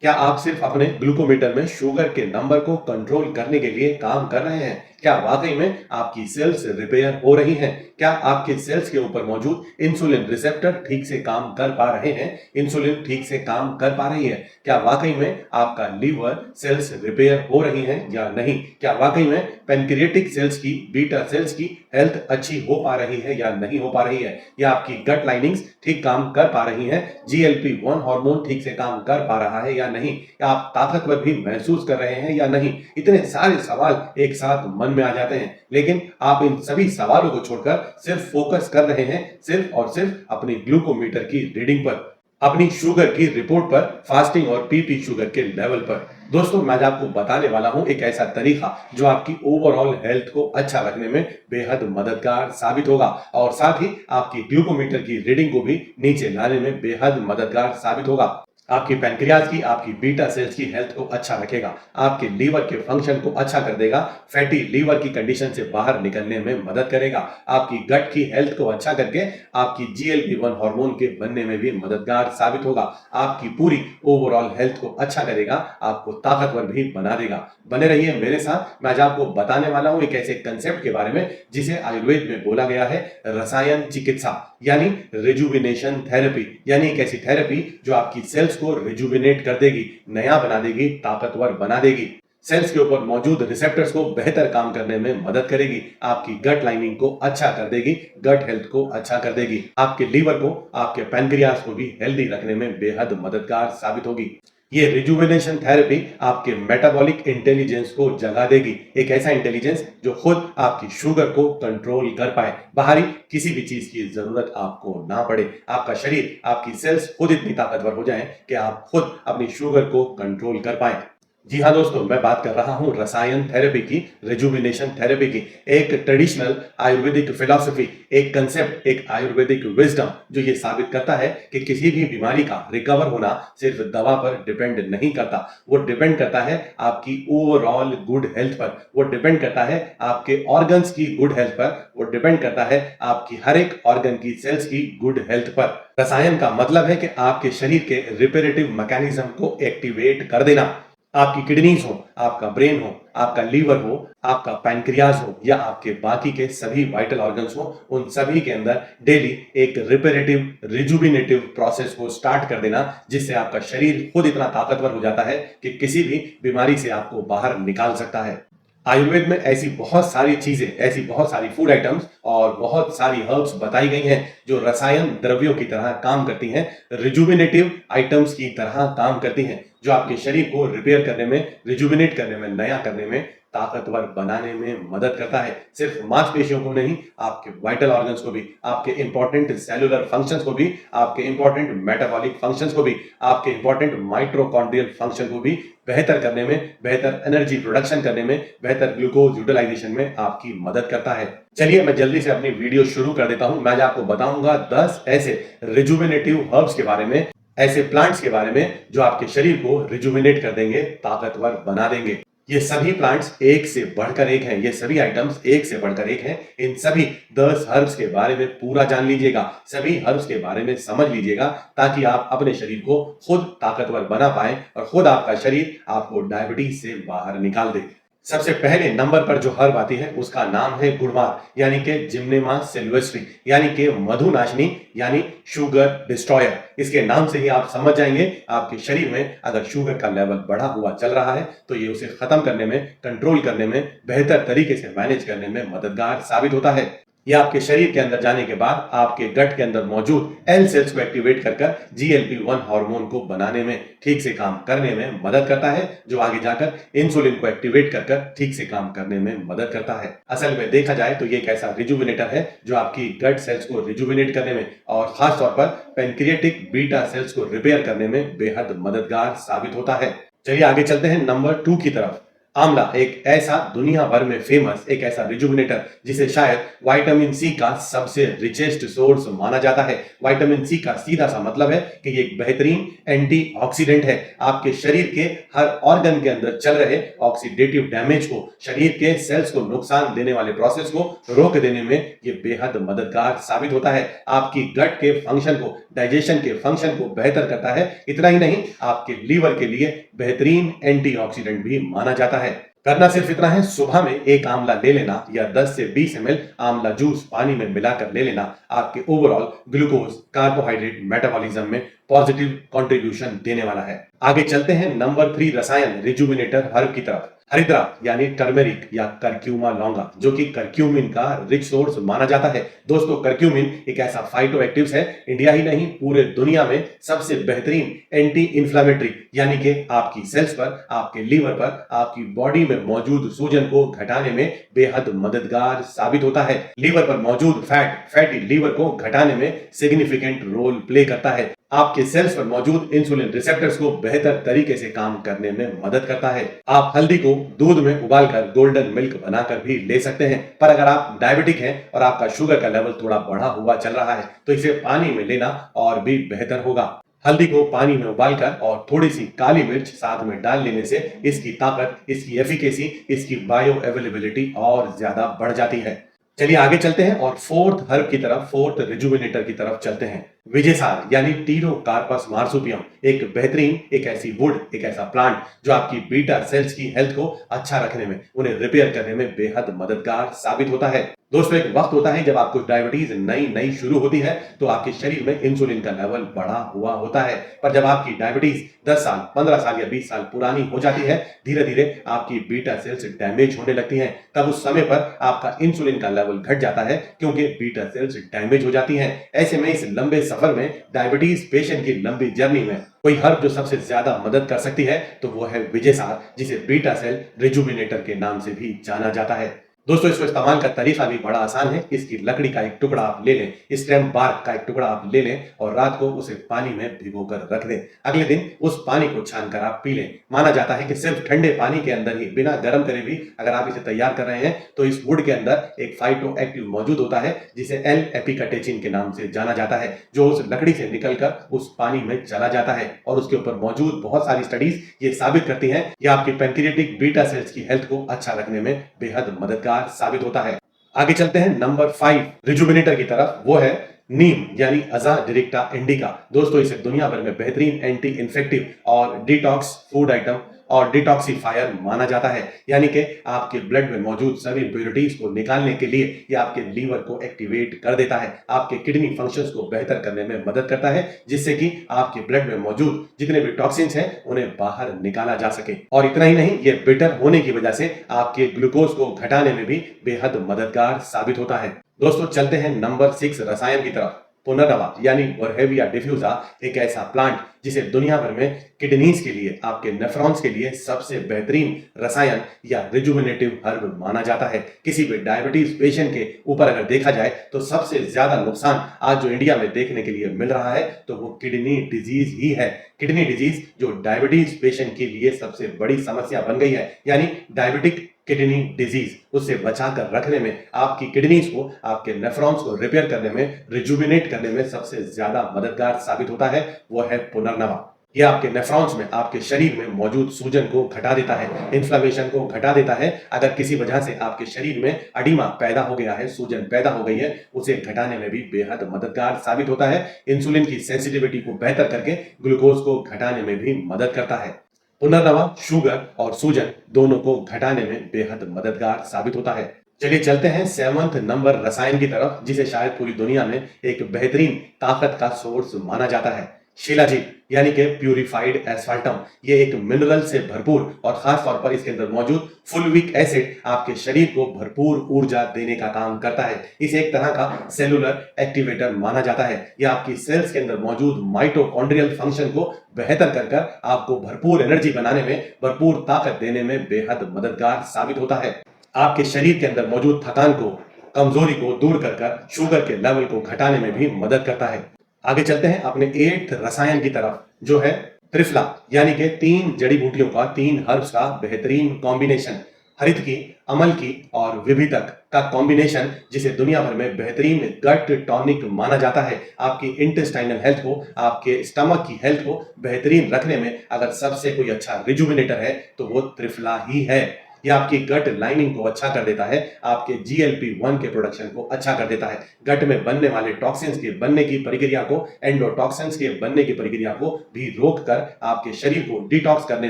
क्या आप सिर्फ अपने ग्लूकोमीटर में शुगर के नंबर को कंट्रोल करने के लिए काम कर रहे हैं? क्या वाकई में आपकी सेल्स रिपेयर हो रही हैं? क्या आपके सेल्स के ऊपर मौजूद इंसुलिन रिसेप्टर ठीक से काम कर पा रहे हैं? इंसुलिन ठीक से काम कर पा रही है? क्या वाकई में आपका लीवर सेल्स रिपेयर हो रही हैं या नहीं? क्या वाकई में पैनक्रियाटिक सेल्स की, बीटा सेल्स की हेल्थ अच्छी हो पा रही है या नहीं हो पा रही है? या आपकी गट लाइनिंग्स ठीक काम कर पा रही हैं? GLP-1 हार्मोन ठीक से काम कर पा रहा है या नहीं? या आप ताकतवर भी महसूस कर रहे हैं या नहीं? इतने सारे सवाल एक साथ मन में आ जाते हैं, लेकिन आप इन सभी सवालों को छोड़कर सिर्फ फोकस कर रहे हैं सिर्फ और सिर्फ अपनी ग्लूकोमीटर की रीडिंग पर, अपनी शुगर की रिपोर्ट पर, फास्टिंग और पीपी शुगर के लेवल पर। दोस्तों, मैं आज आपको बताने वाला हूं एक ऐसा तरीका जो आपकी ओवरऑल हेल्थ को अच्छा रखने में बेहद मददगार साबित होगा और साथ ही आपकी ग्लूकोमीटर की रीडिंग को भी नीचे लाने में बेहद मददगार साबित होगा। आपकी पैनक्रियाज की, आपकी बीटा सेल्स की हेल्थ को अच्छा रखेगा, आपके लीवर के फंक्शन को अच्छा कर देगा, फैटी लीवर की कंडीशन से बाहर निकलने में मदद करेगा, आपकी गट की हेल्थ को अच्छा करके आपकी GLP-1 हार्मोन के बनने में भी मददगार साबित होगा, आपकी पूरी ओवरऑल हेल्थ को अच्छा करेगा, आपको ताकतवर भी बना देगा। बने रहिए मेरे साथ। मैं आज आपको बताने वाला हूं एक ऐसे कंसेप्ट के बारे में जिसे आयुर्वेद में बोला गया है रसायन चिकित्सा, यानी रिजुविनेशन थेरेपी, यानी एक ऐसी थेरेपी जो आपकी सेल्स को रिजुविनेट कर देगी, नया बना देगी, ताकतवर बना देगी, सेल्स के ऊपर मौजूद रिसेप्टर्स को बेहतर काम करने में मदद करेगी, आपकी गट लाइनिंग को अच्छा कर देगी, गट हेल्थ को अच्छा कर देगी, आपके लीवर को, आपके पैनक्रियाज को भी हेल्दी रखने में बेहद मददगार साबित होगी। ये रिजुविनेशन थेरेपी आपके मेटाबॉलिक इंटेलिजेंस को जगा देगी, एक ऐसा इंटेलिजेंस जो खुद आपकी शुगर को कंट्रोल कर पाए, बाहरी किसी भी चीज की जरूरत आपको ना पड़े, आपका शरीर, आपकी सेल्स खुद इतनी ताकतवर हो जाएं कि आप खुद अपनी शुगर को कंट्रोल कर पाए। जी हाँ दोस्तों, मैं बात कर रहा हूँ रसायन थेरेपी की, रिजुविनेशन थेरेपी की, एक ट्रेडिशनल आयुर्वेदिक फिलॉसफी, एक कंसेप्ट, एक आयुर्वेदिक विजडम जो ये साबित करता है कि किसी भी बीमारी का रिकवर होना सिर्फ दवा पर डिपेंड नहीं करता, वो डिपेंड करता है आपकी ओवरऑल गुड हेल्थ पर, वो डिपेंड करता है आपके ऑर्गन्स की गुड हेल्थ पर, वो डिपेंड करता है आपकी हर एक ऑर्गन की सेल्स की गुड हेल्थ पर। रसायन का मतलब है कि आपके शरीर के रिपेरेटिव मैकेनिज्म को एक्टिवेट कर देना। आपकी किडनीज हो, आपका ब्रेन हो, आपका लीवर हो, आपका पैनक्रियाज हो या आपके बाकी के सभी वाइटल ऑर्गन्स हो, उन सभी के अंदर डेली एक रिपेरेटिव रिजुविनेटिव प्रोसेस को स्टार्ट कर देना, जिससे आपका शरीर खुद इतना ताकतवर हो जाता है कि किसी भी बीमारी से आपको बाहर निकाल सकता है। आयुर्वेद में ऐसी बहुत सारी चीजें, ऐसी बहुत सारी फूड आइटम्स और बहुत सारी हर्ब्स बताई गई हैं जो रसायन द्रव्यों की तरह काम करती हैं, रिजुविनेटिव आइटम्स की तरह काम करती हैं, जो आपके शरीर को रिपेयर करने में, रिजुविनेट करने में, नया करने में, ताकतवर बनाने में मदद करता है। सिर्फ मांसपेशियों को नहीं, आपके वाइटल ऑर्गन्स को भी, आपके इंपॉर्टेंट सेलुलर फंक्शंस को भी, आपके इंपॉर्टेंट मेटाबॉलिक फंक्शंस को भी, आपके इंपॉर्टेंट माइटोकॉन्ड्रियल फंक्शन को भी बेहतर करने में, बेहतर एनर्जी प्रोडक्शन करने में, बेहतर ग्लूकोज यूटिलाइजेशन में आपकी मदद करता है। चलिए मैं जल्दी से अपनी वीडियो शुरू कर देता हूं। मैं आज आपको बताऊंगा 10 ऐसे रिजुविनेटिव हर्ब्स के बारे में, ऐसे प्लांट्स के बारे में जो आपके शरीर को रिजुविनेट कर देंगे, ताकतवर बना देंगे। ये सभी प्लांट्स एक से बढ़कर एक हैं, ये सभी आइटम्स एक से बढ़कर एक हैं। इन सभी 10 हर्ब्स के बारे में पूरा जान लीजिएगा, सभी हर्ब्स के बारे में समझ लीजिएगा, ताकि आप अपने शरीर को खुद ताकतवर बना पाएं और खुद आपका शरीर आपको डायबिटीज से बाहर निकाल दे। सबसे पहले नंबर पर जो हर्ब आती है उसका नाम है गुड़मार, यानी कि जिम्नेमा सिल्वेस्ट्री, यानी कि मधुनाशिनी, यानी शुगर डिस्ट्रॉयर। इसके नाम से ही आप समझ जाएंगे आपके शरीर में अगर शुगर का लेवल बढ़ा हुआ चल रहा है तो ये उसे खत्म करने में, कंट्रोल करने में, बेहतर तरीके से मैनेज करने में मददगार साबित होता है। यह आपके शरीर के अंदर जाने के बाद आपके गट के अंदर मौजूद एल सेल्स को एक्टिवेट कर GLP-1 हार्मोन को बनाने में, ठीक से काम करने में मदद करता है, जो आगे जाकर इंसुलिन को एक्टिवेट कर ठीक से काम करने में मदद करता है। असल में देखा जाए तो ये एक ऐसा रिजुविनेटर है जो आपकी गट सेल्स को रिजुविनेट करने में और खास तौर पर पैनक्रियाटिक बीटा सेल्स को रिपेयर करने में बेहद मददगार साबित होता है। चलिए आगे चलते हैं नंबर 2 की तरफ। आंवला एक ऐसा दुनिया भर में फेमस एक ऐसा रिजुविनेटर जिसे शायद विटामिन सी का सबसे रिचेस्ट सोर्स माना जाता है। विटामिन सी का सीधा सा मतलब है कि ये एक बेहतरीन एंटीऑक्सीडेंट है। आपके शरीर के हर ऑर्गन के अंदर चल रहे ऑक्सीडेटिव डैमेज को, शरीर के सेल्स को नुकसान देने वाले प्रोसेस को रोक देने में ये बेहद मददगार साबित होता है। आपकी गट के फंक्शन को, डाइजेशन के फंक्शन को बेहतर करता है। इतना ही नहीं, आपके लीवर के लिए बेहतरीन एंटीऑक्सीडेंट भी माना जाता है। करना सिर्फ इतना है, सुबह में एक आंवला ले लेना या 10 से 20 ml आंवला जूस पानी में मिलाकर ले लेना आपके ओवरऑल ग्लूकोज कार्बोहाइड्रेट मेटाबॉलिज्म में पॉजिटिव कंट्रीब्यूशन देने वाला है। आगे चलते हैं नंबर 3 रसायन रिजुविनेटर हर्ब की तरफ। हरिद्रा यानी टर्मेरिक या करक्यूमा लौंगा, जो कि करक्यूमिन का रिच सोर्स माना जाता है। दोस्तों, करक्यूमिन एक ऐसा फाइटोएक्टिव है, इंडिया ही नहीं पूरे दुनिया में सबसे बेहतरीन एंटी इंफ्लेमेटरी, यानी कि आपकी सेल्स पर, आपके लीवर पर, आपकी बॉडी में मौजूद सूजन को घटाने में बेहद मददगार साबित होता है। लीवर पर मौजूद फैटी लीवर को घटाने में सिग्निफिकेंट रोल प्ले करता है। आपके सेल्स पर मौजूद इंसुलिन रिसेप्टर्स को बेहतर तरीके से काम करने में मदद करता है। आप हल्दी को दूध में उबालकर गोल्डन मिल्क बनाकर भी ले सकते हैं, पर अगर आप डायबिटिक हैं और आपका शुगर का लेवल थोड़ा बढ़ा हुआ चल रहा है तो इसे पानी में लेना और भी बेहतर होगा। हल्दी को पानी में उबालकर और थोड़ी सी काली मिर्च साथ में डाल लेने से इसकी ताकत, इसकी एफिकेसी, इसकी बायो अवेलेबिलिटी और ज्यादा बढ़ जाती है। चलिए आगे चलते हैं और फोर्थ हर्ब की तरफ, फोर्थ रिजुविनेटर की तरफ चलते हैं। विजयसार यानी टीरोकार्पस मार्सुपियम एक बेहतरीन, एक ऐसी वुड, एक ऐसा प्लांट जो आपकी बीटा सेल्स की हेल्थ को अच्छा रखने में, उन्हें रिपेयर करने में बेहद मददगार साबित होता है। दोस्तों, एक वक्त होता है जब आपको डायबिटीज नई शुरू होती है तो आपके शरीर में इंसुलिन का लेवल बढ़ा हुआ होता है, पर जब आपकी डायबिटीज 10 साल, 15 साल या 20 साल पुरानी हो जाती है, धीरे धीरे आपकी बीटा सेल्स डैमेज होने लगती हैं। तब उस समय पर आपका इंसुलिन का लेवल घट जाता है क्योंकि बीटा सेल्स डैमेज हो जाती हैं। ऐसे में इस लंबे सफर में, डायबिटीज पेशेंट की लंबी जर्नी में कोई हर्ब जो सबसे ज्यादा मदद कर सकती है तो वो है विजयसार, जिसे बीटा सेल रिजुविनेटर के नाम से भी जाना जाता है। दोस्तों, इसको इस्तेमाल का तरीका भी बड़ा आसान है। इसकी लकड़ी का एक टुकड़ा आप ले लें, स्टेम बार्क का एक टुकड़ा आप ले लें और रात को उसे पानी में भिगोकर रख दें। अगले दिन उस पानी को छानकर आप पी लें। माना जाता है कि सिर्फ ठंडे पानी के अंदर ही, बिना गर्म करे भी अगर आप इसे तैयार कर रहे हैं तो इस वुड के अंदर एक फाइटोएक्टिव मौजूद होता है जिसे एल एपिकटेचिन के नाम से जाना जाता है, जो उस लकड़ी से निकलकर उस पानी में चला जाता है। और उसके ऊपर मौजूद बहुत सारी स्टडीज ये साबित करती हैं कि आपकी पैंक्रियाटिक बीटा सेल्स की हेल्थ को अच्छा रखने में बेहद मददगार साबित होता है। आगे चलते हैं नंबर 5 रिजुविनेटर की तरफ, वो है नीम यानी अजाडिरेक्टा इंडिका। दोस्तों, इसे दुनिया भर में बेहतरीन एंटी इन्फेक्टिव और डिटॉक्स फूड आइटम और डिटॉक्सिफायर माना जाता है, यानी कि आपके ब्लड में मौजूद सभी इम्प्योरिटीज को निकालने के लिए यह आपके लीवर को एक्टिवेट कर देता है, आपके किडनी फंक्शंस को बेहतर करने में मदद करता है, जिससे कि आपके ब्लड में मौजूद जितने भी टॉक्सिन्स हैं उन्हें बाहर निकाला जा सके। और इतना ही नहीं, ये बिटर होने की वजह से आपके ग्लूकोज को घटाने में भी बेहद मददगार साबित होता है। दोस्तों, चलते हैं नंबर 6 रसायन की तरफ। पुनर्नवा यानी वरहेविया डिफ्यूजा एक ऐसा प्लांट जिसे दुनिया भर में किडनीज के लिए, आपके नेफ्रॉन्स के लिए सबसे बेहतरीन रसायन या रिजुविनेटिव हर्ब माना जाता है। किसी भी डायबिटीज पेशेंट के ऊपर अगर देखा जाए तो सबसे ज्यादा नुकसान आज जो इंडिया में देखने के लिए मिल रहा है तो वो किडनी डिजीज ही है। किडनी डिजीज जो डायबिटीज पेशेंट के लिए सबसे बड़ी समस्या बन गई है, यानी डायबिटिक किडनी डिजीज, उससे बचाकर रखने में, आपकी किडनीज को, आपके नेफ्रॉन्स को रिपेयर करने में, रिजुविनेट करने में सबसे ज्यादा मददगार साबित होता है, वो है पुनर्नवा। यह आपके नेफ्रॉन्स में, आपके शरीर में मौजूद सूजन को घटा देता है, इन्फ्लेमेशन को घटा देता है। अगर किसी वजह से आपके शरीर में अडीमा पैदा हो गया है, सूजन पैदा हो गई है, उसे घटाने में भी बेहद मददगार साबित होता है। इंसुलिन की सेंसिटिविटी को बेहतर करके ग्लूकोज को घटाने में भी मदद करता है। पुनर्नवा शुगर और सूजन दोनों को घटाने में बेहद मददगार साबित होता है। चलिए चलते हैं 7वें नंबर रसायन की तरफ, जिसे शायद पूरी दुनिया में एक बेहतरीन ताकत का सोर्स माना जाता है। शिलाजीत यानी कि प्यूरिफाइड एस्फाल्टम, ये एक मिनरल से भरपूर और खास तौर पर इसके अंदर मौजूद फुलविक एसिड आपके शरीर को भरपूर ऊर्जा देने का काम करता है। इसे एक तरह का सेलुलर एक्टिवेटर माना जाता है। यह आपकी सेल्स के अंदर मौजूद माइटोकॉन्ड्रियल फंक्शन को बेहतर कर आपको भरपूर एनर्जी बनाने में, भरपूर ताकत देने में बेहद मददगार साबित होता है। आपके शरीर के अंदर मौजूद थकान को, कमजोरी को दूर कर शुगर के लेवल को घटाने में भी मदद करता है। आगे चलते हैं अपने 8th रसायन की तरफ, जो है त्रिफला यानी कि 3 जड़ी बूटियों का, 3 हर्ब्स का बेहतरीन कॉम्बिनेशन, हरित की, अमल की और विभितक का कॉम्बिनेशन, जिसे दुनिया भर में बेहतरीन गट टॉनिक माना जाता है। आपकी इंटेस्टाइनल हेल्थ को, आपके स्टमक की हेल्थ को बेहतरीन रखने में अगर सबसे कोई अच्छा रिजुविनेटर है तो वो त्रिफला ही है। यह आपकी गट लाइनिंग को अच्छा कर देता है, आपके GLP-1 के प्रोडक्शन को अच्छा कर देता है, गट में बनने वाले टॉक्सिन्स के बनने की प्रक्रिया को, एंडोटॉक्सिन्स के बनने की प्रक्रिया को भी रोककर आपके शरीर को डिटॉक्स करने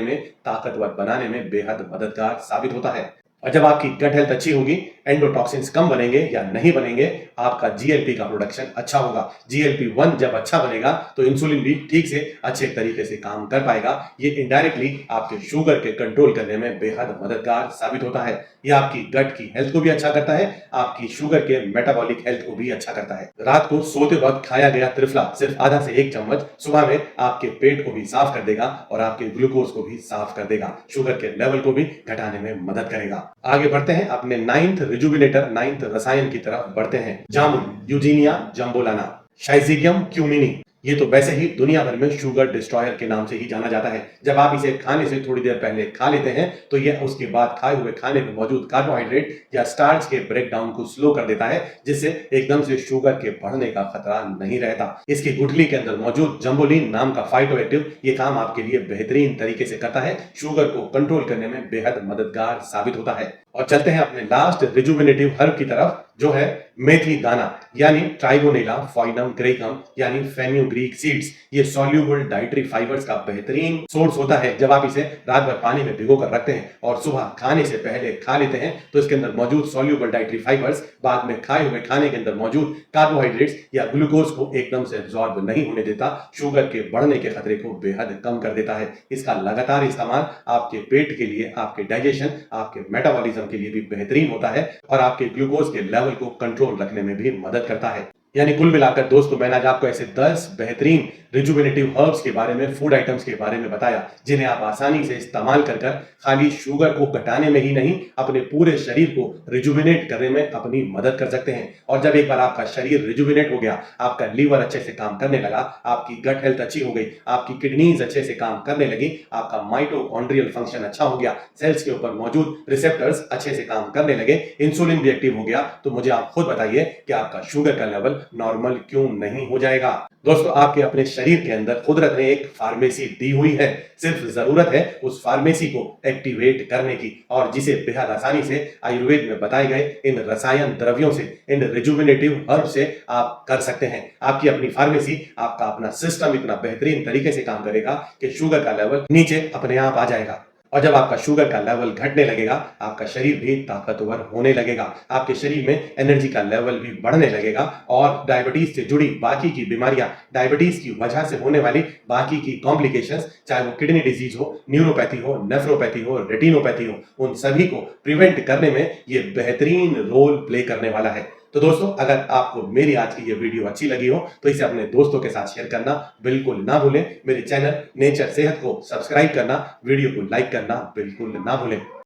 में, ताकतवर बनाने में बेहद मददगार साबित होता है। और जब आपकी गट हेल्थ अच्छी होगी, एंडोटॉक्सिन्स कम बनेंगे या नहीं बनेंगे, आपका GLP का प्रोडक्शन अच्छा होगा। GLP-1 जब अच्छा बनेगा तो इंसुलिन भी ठीक से अच्छे तरीके से काम कर पाएगा। ये इनडायरेक्टली आपके शुगर के कंट्रोल करने में बेहद मददगार साबित होता है। यह आपकी गट की हेल्थ को भी अच्छा करता है, आपकी शुगर के मेटाबॉलिक हेल्थ को भी अच्छा करता है। रात को सोते वक्त खाया गया त्रिफला सिर्फ आधा से 1 चम्मच सुबह में आपके पेट को भी साफ कर देगा और आपके ग्लूकोज को भी साफ कर देगा, शुगर के लेवल को भी घटाने में मदद करेगा। आगे बढ़ते हैं, अपने 9th रिजुविनेटर, 9th रसायन की तरफ बढ़ते हैं। जामुन, यूजीनिया जंबोलाना, शाइजिगियम क्यूमिनी। ये तो वैसे ही दुनिया भर में शुगर डिस्ट्रॉयर के नाम से ही जाना जाता है। जब आप इसे खाने से थोड़ी देर पहले खा लेते हैं तो यह उसके बाद खाए हुए खाने में मौजूद कार्बोहाइड्रेट या स्टार्च के ब्रेकडाउन को स्लो कर देता है, जिससे एकदम से शुगर के बढ़ने का खतरा नहीं रहता। इसकी गुठली के अंदर मौजूद जंबोलिन नाम का फाइटोएक्टिव ये काम आपके लिए बेहतरीन तरीके से करता है, शुगर को कंट्रोल करने में बेहद मददगार साबित होता है। और चलते हैं अपने लास्ट रिजुविनेटिव हर्ब की तरफ, जो है मेथी दाना यानी ट्राइगोनेला फॉइनम ग्रेकम यानी फेन्यूग्रीक सीड्स। ये सॉल्यूबल डाइटरी फाइबर्स का बेहतरीन सोर्स होता है। जब आप इसे रात भर पानी में भिगो कर रखते हैं और सुबह खाने से पहले खा लेते हैं तो इसके अंदर मौजूद सॉल्यूबल डाइटरी फाइबर्स बाद में खाए हुए खाने के अंदर मौजूद कार्बोहाइड्रेट्स या ग्लूकोज को एकदम से एब्जॉर्ब नहीं होने देता, शुगर के बढ़ने के खतरे को बेहद कम कर देता है। इसका लगातार इस्तेमाल आपके पेट के लिए, आपके डाइजेशन, आपके मेटाबॉलिज्म के लिए भी बेहतरीन होता है और आपके ग्लूकोज के लेवल को कंट्रोल रखने में भी मदद करता है। यानी कुल मिलाकर दोस्तों, मैंने आज आपको ऐसे 10 बेहतरीन रिजुविनेटिव हर्ब्स के बारे में, फूड आइटम्स के बारे में बताया, जिन्हें आप आसानी से इस्तेमाल कर खाली शुगर को घटाने में ही नहीं, अपने पूरे शरीर को रिजुविनेट करने में अपनी मदद कर सकते हैं। और जब एक बार आपका शरीर रिजुविनेट हो गया, आपका लीवर अच्छे से काम करने लगा, आपकी गट हेल्थ अच्छी हो गई, आपकी किडनीज अच्छे से काम करने लगी, आपका माइटोकॉन्ड्रियल फंक्शन अच्छा हो गया, सेल्स के ऊपर मौजूद रिसेप्टर्स अच्छे से काम करने लगे, इंसुलिन भी एक्टिव हो गया, तो मुझे आप खुद बताइए कि आपका शुगर का लेवल नॉर्मल क्यों नहीं हो जाएगा। दोस्तों, आपके अपने शरीर के अंदर कुदरत ने एक फार्मेसी दी हुई है, सिर्फ जरूरत है उस फार्मेसी को एक्टिवेट करने की, और जिसे बेहद आसानी से आयुर्वेद में बताए गए इन रसायन द्रव्यों से, इन रिजुविनेटिव हर्ब से आप कर सकते हैं। आपकी अपनी फार्मेसी, आपका अपना सिस्टम इतना बेहतरीन तरीके से काम करेगा कि शुगर का लेवल नीचे अपने आप आ जाएगा। और जब आपका शुगर का लेवल घटने लगेगा, आपका शरीर भी ताकतवर होने लगेगा, आपके शरीर में एनर्जी का लेवल भी बढ़ने लगेगा और डायबिटीज से जुड़ी बाकी की बीमारियां, डायबिटीज की वजह से होने वाली बाकी की कॉम्प्लिकेशंस, चाहे वो किडनी डिजीज हो, न्यूरोपैथी हो, नेफ्रोपैथी हो, रेटिनोपैथी हो, उन सभी को प्रिवेंट करने में ये बेहतरीन रोल प्ले करने वाला है। तो दोस्तों, अगर आपको मेरी आज की ये वीडियो अच्छी लगी हो तो इसे अपने दोस्तों के साथ शेयर करना बिल्कुल ना भूलें। मेरे चैनल नेचर सेहत को सब्सक्राइब करना, वीडियो को लाइक करना बिल्कुल ना भूलें।